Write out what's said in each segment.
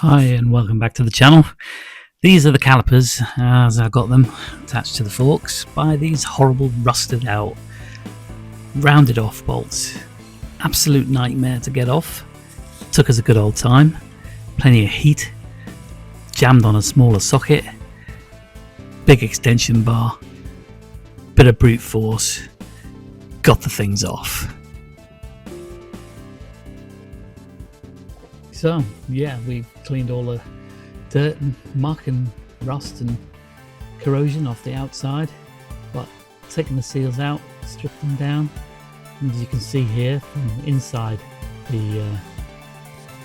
Hi and welcome back to the channel. These are the calipers as I got them attached to the forks by these horrible rusted out rounded off bolts. Absolute nightmare to get off. Took us a good old time, plenty of heat, jammed on a smaller socket, big extension bar, bit of brute force, got the things off. So yeah, we've cleaned all the dirt and muck and rust and corrosion off the outside, but taken the seals out, stripped them down, and as you can see here from inside the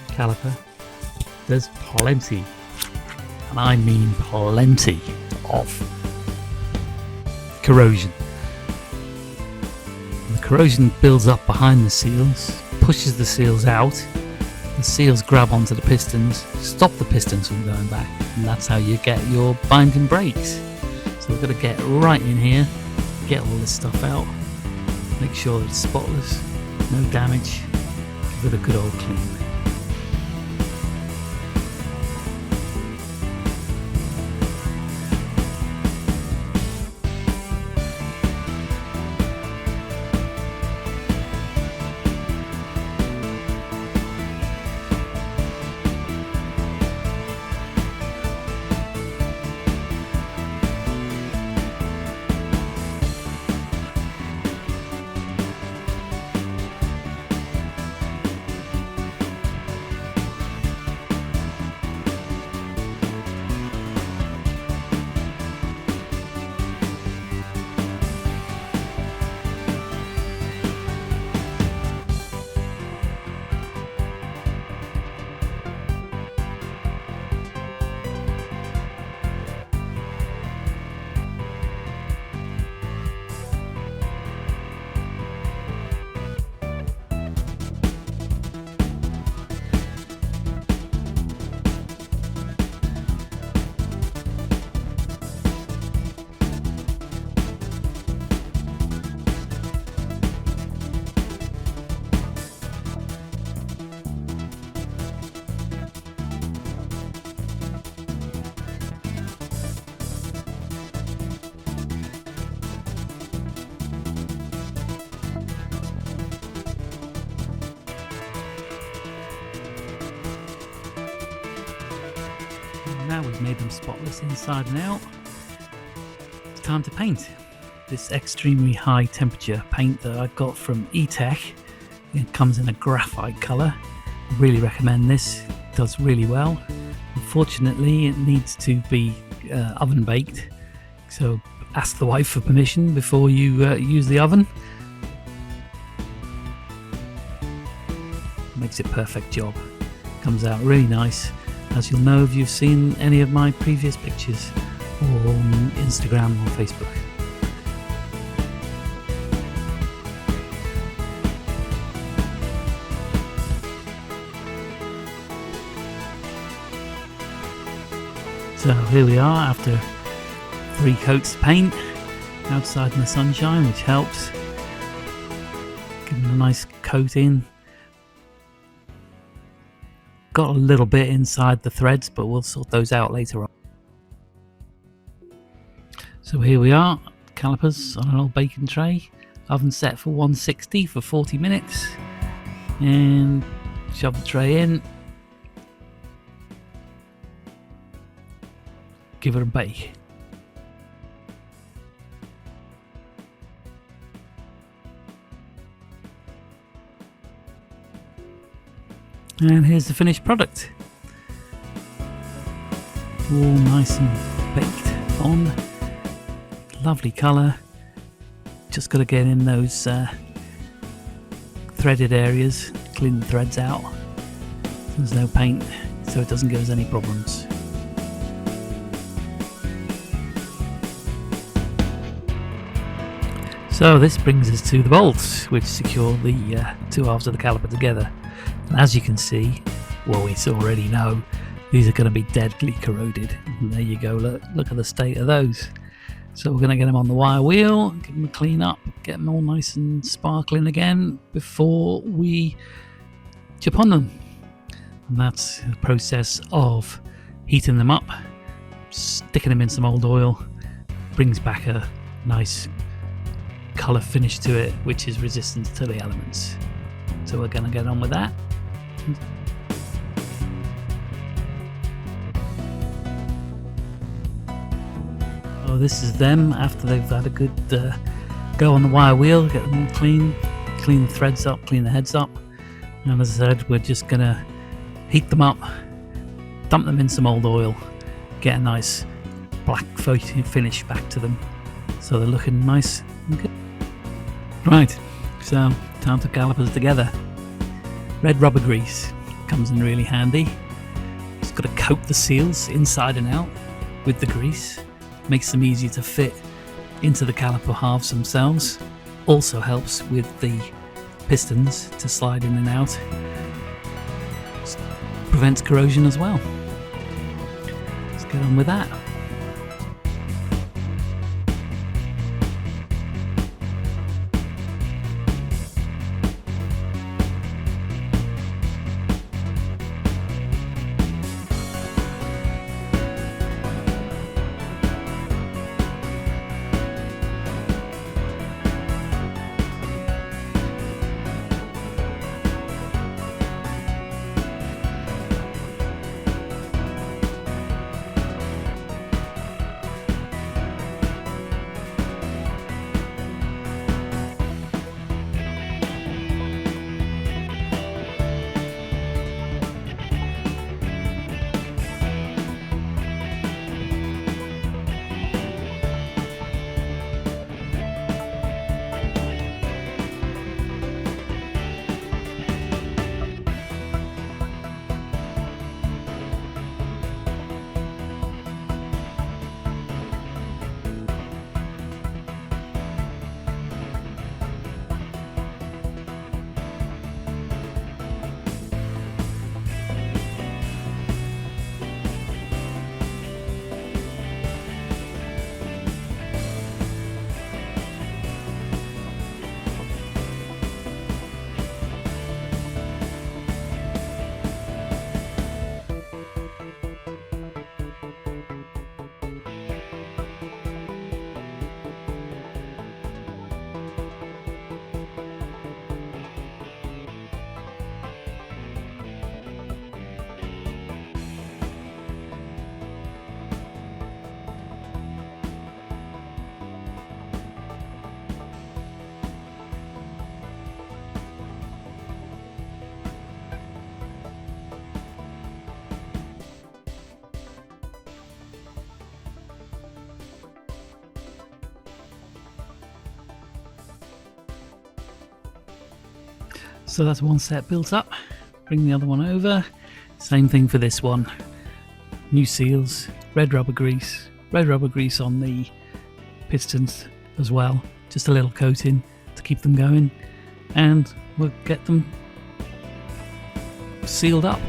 caliper, there's plenty, and I mean plenty, of corrosion. And the corrosion builds up behind the seals, pushes the seals out. The seals grab onto the pistons, stop the pistons from going back, and that's how you get your binding brakes. So we've got to get right in here, get all this stuff out, make sure it's spotless, no damage, give it a good old clean. Now we've made them spotless inside and out, it's time to paint. This extremely high temperature paint that I got from E-Tech, it comes in a graphite colour. I really recommend this, it does really well. Unfortunately it needs to be oven baked, so ask the wife for permission before you use the oven. Makes it perfect job, comes out really nice, as you'll know if you've seen any of my previous pictures on Instagram or Facebook. So here we are after 3 coats of paint outside in the sunshine, which helps. Give them a nice coating. Got a little bit inside the threads, but we'll sort those out later on. So here we are, calipers on an old baking tray, oven set for 160 for 40 minutes, and shove the tray in, give it a bake. And here's the finished product. All nice and baked on. Lovely colour. Just got to get in those threaded areas, clean the threads out. There's no paint, so it doesn't give us any problems. So this brings us to the bolts, which secure the 2 halves of the caliper together. And as you can see, well, we already know, these are going to be deadly corroded. And there you go, look at the state of those. So we're going to get them on the wire wheel, give them a clean up, get them all nice and sparkling again before we chip on them. and that's the process of heating them up, sticking them in some old oil, brings back a nice colour finish to it, which is resistant to the elements. So we're going to get on with that. Oh, this is them after they've had a good go on the wire wheel, get them all clean the threads up, clean the heads up, and as I said, we're just going to heat them up, dump them in some old oil, get a nice black finish back to them so they're looking nice and good. Right, so time to calipers together. Red rubber grease comes in really handy. Just got to coat the seals inside and out with the grease, makes them easier to fit into the caliper halves themselves. Also helps with the pistons to slide in and out. Just prevents corrosion as well. Let's get on with that. So that's one set built up. Bring the other one over. Same thing for this one. New seals, red rubber grease on the pistons as well. Just a little coating to keep them going, and we'll get them sealed up.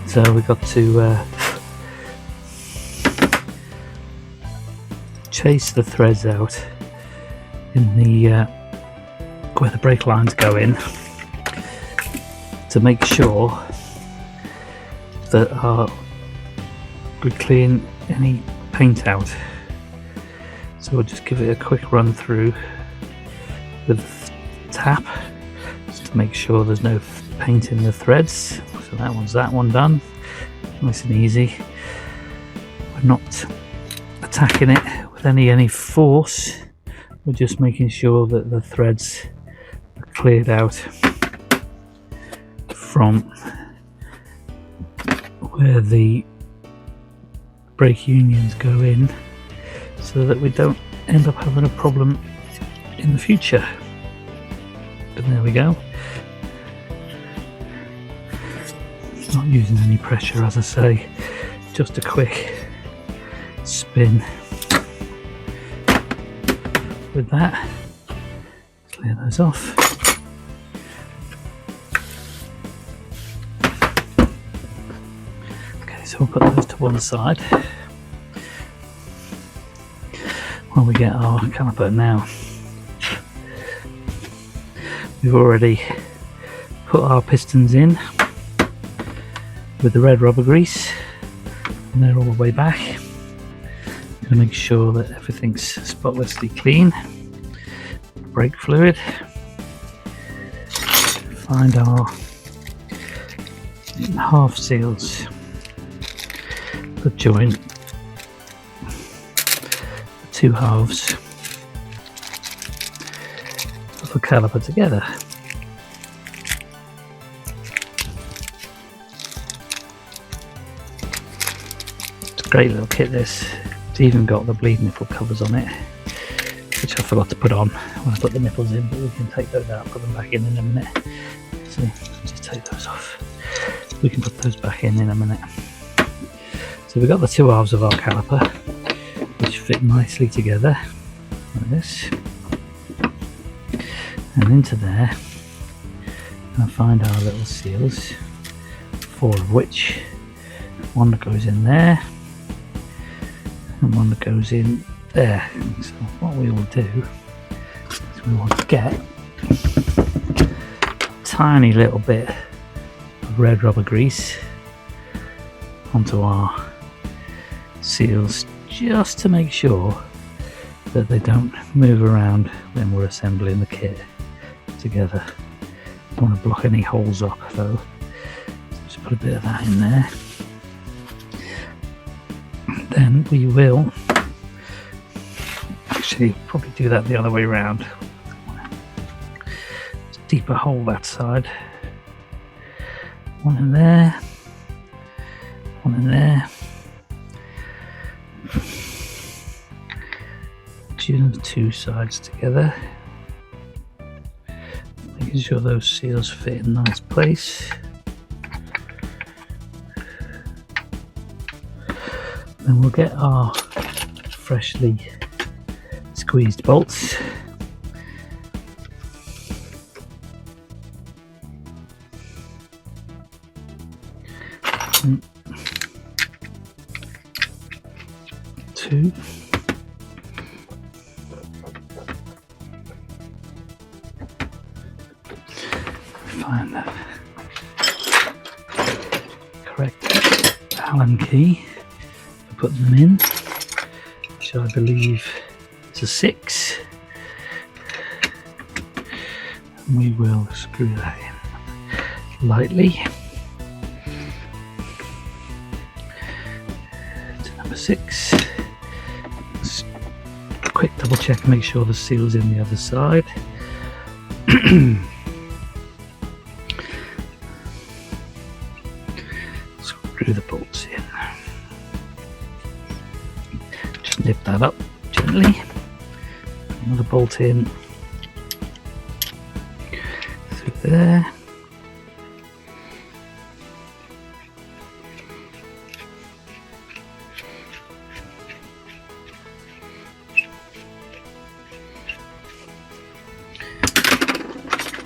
So we've got to chase the threads out in the where the brake lines go in to make sure that we clean any paint out. So we'll just give it a quick run through with the tap just to make sure there's no paint in the threads. So that one done, nice and easy. We're not attacking it with any force, we're just making sure that the threads are cleared out from where the brake unions go in, so that we don't end up having a problem in the future. But there we go. Not using any pressure, as I say, just a quick spin with that. Clear those off. Okay, so we'll put those to one side. when we get our caliper now. We've already put our pistons in with the red rubber grease, and they're all the way back. I'm going to make sure that everything's spotlessly clean. Brake fluid. Find our half seals that join the two halves of the caliper together. It's a great little kit this. It's even got the bleed nipple covers on it, which I forgot to put on when I put the nipples in, but we can take those out and put them back in a minute. So just take those off. We can put those back in a minute. So we've got the two halves of our caliper, which fit nicely together like this, and into there I'll find our little seals, 4 of which, one that goes in there and one that goes in there. So what we will do is we will get a tiny little bit of red rubber grease onto our seals, just to make sure that they don't move around when we're assembling the kit together. Don't want to block any holes up though, so just put a bit of that in there. Then we will actually probably do that the other way around. Deeper hole that side. One in there, one in there. Join the two sides together, making sure those seals fit in a nice place. Then we'll get our freshly squeezed bolts. Two. Find the correct Allen key to put them in, which I believe is a 6. And we will screw that in lightly to number 6. Just a quick double check and make sure the seal's in the other side. Screw the bolts in. Just nip that up gently. Another bolt in through there.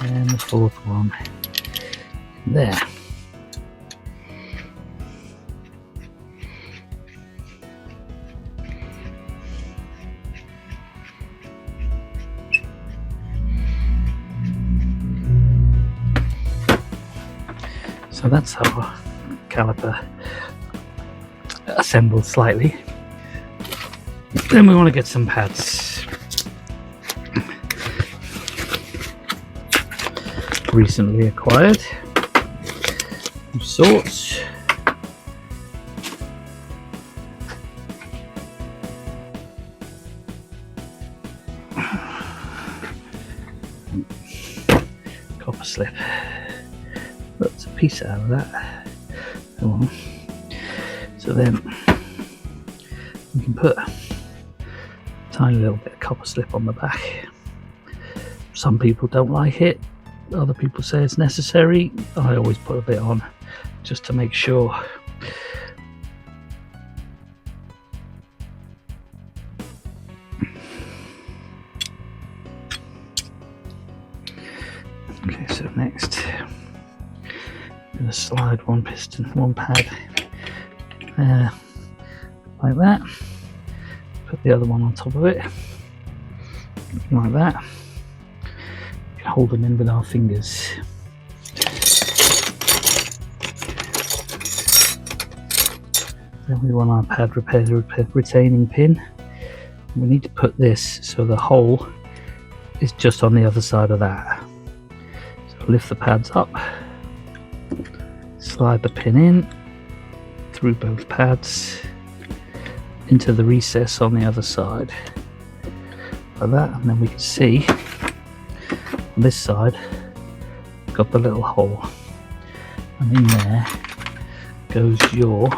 And the fourth one there. So that's our caliper assembled slightly. Then we want to get some pads. Recently acquired of sorts. Copper slip. That's a piece out of that. So then we can put a tiny little bit of copper slip on the back. Some people don't like it. Other people say it's necessary. I always put a bit on just to make sure. Okay, so next I'm going to slide one piston, one pad like that. Put the other one on top of it, like that. We can hold them in with our fingers. Then we want our pad retaining pin. We need to put this so the hole is just on the other side of that. So lift the pads up, slide the pin in through both pads into the recess on the other side, like that, and then we can see on this side got the little hole, and in there goes your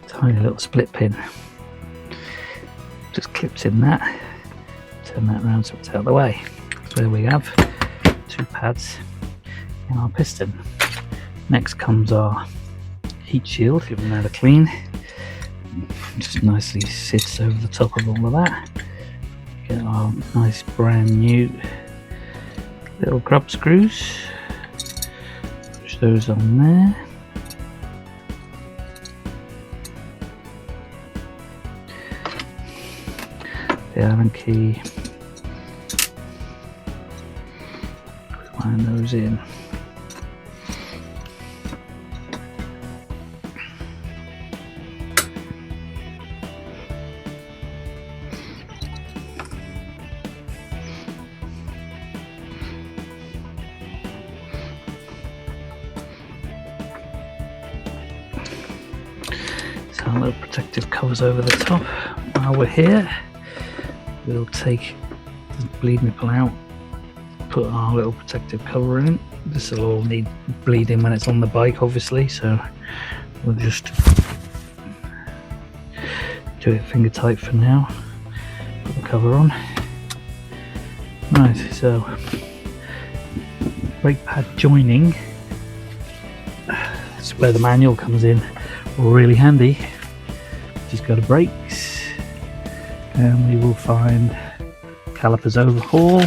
tiny little split pin. Just clips in that, turn that around so it's out of the way. So there we have 2 pads in our piston. Next comes our heat shield, given that a clean. Just nicely sits over the top of all of that. Get our nice brand new little grub screws, push those on there. The Allen key, line those in. So a little protective covers over the top. While we're here, we'll take the bleed nipple out, put our little protective cover in. This will all need bleeding when it's on the bike, obviously, so we'll just do it finger tight for now. Put the cover on. Right, so brake pad joining. That's where the manual comes in, really handy. Just go to brakes, and we will find calipers overhaul,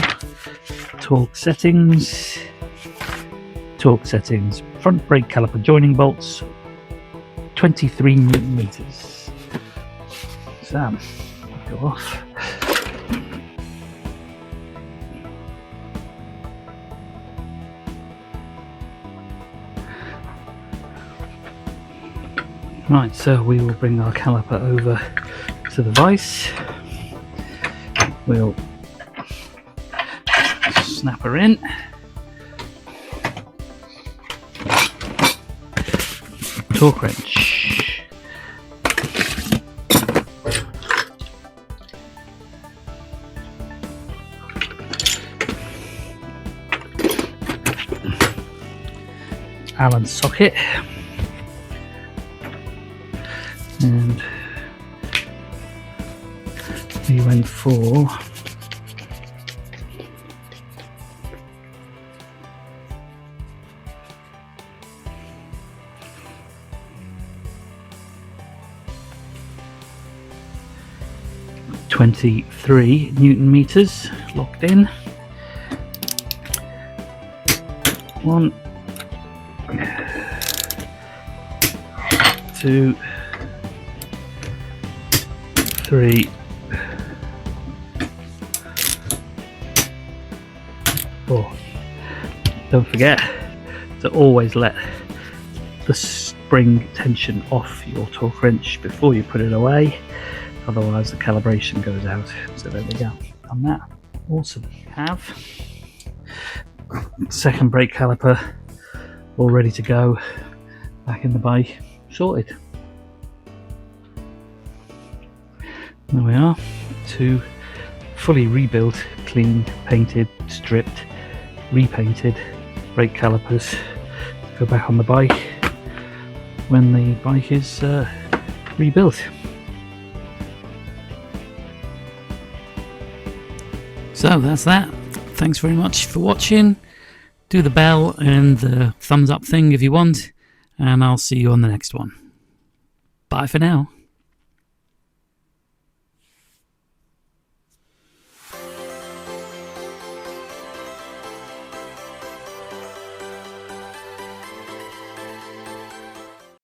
torque settings, front brake caliper joining bolts, 23 Newton meters. So, go off. Right, so we will bring our caliper over to the vise. We'll snap her in. Torque wrench. Allen socket. And we went for .23 Newton meters locked in. 1, 2, 3, 4. Don't forget to always let the spring tension off your torque wrench before you put it away, otherwise the calibration goes out. So there we go, on that. Awesome. Have second brake caliper all ready to go, back in the bike, sorted. There we are, 2 fully rebuilt, clean, painted, stripped, repainted brake calipers to go back on the bike when the bike is rebuilt. So that's that. Thanks very much for watching. Do the bell and the thumbs up thing if you want, and I'll see you on the next one. Bye for now.